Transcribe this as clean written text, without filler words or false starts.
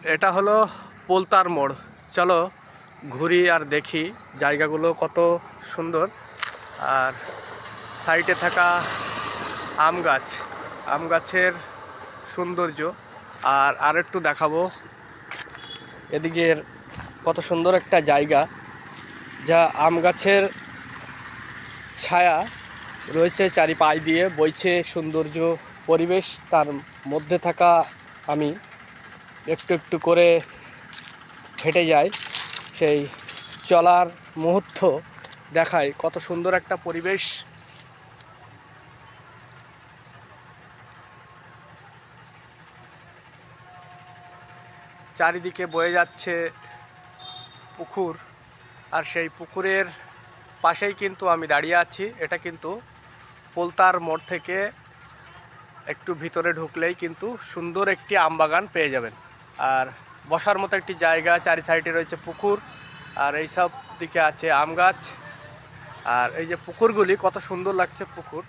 এটা হলো পোলতার মোড়। চলো ঘুরি আর দেখি জায়গাগুলো কত সুন্দর। আর সাইডে থাকা আম গাছের সৌন্দর্য। আর একটু দেখাবো এদিকের কত সুন্দর একটা জায়গা, যা আম গাছের ছায়া রয়েছে চারিপাশ দিয়ে বইছে সৌন্দর্য পরিবেশ। তার মধ্যে থাকা আমি একটু একটু করে হেঁটে যাই, সেই চলার মুহূর্ত দেখায় কত সুন্দর একটা পরিবেশ। চারিদিকে বয়ে যাচ্ছে পুকুর, আর সেই পুকুরের পাশেই কিন্তু আমি দাঁড়িয়ে আছি। এটা কিন্তু পোলতার মোড় থেকে একটু ভিতরে ঢুকলেই কিন্তু সুন্দর একটি আম বাগান পেয়ে যাবেন। আর বসার মতো একটি জায়গা, চারি সাইডে রয়েছে পুকুর, আর এইসব দিকে আছে আম গাছ। আর এই যে পুকুরগুলি কত সুন্দর লাগছে পুকুর।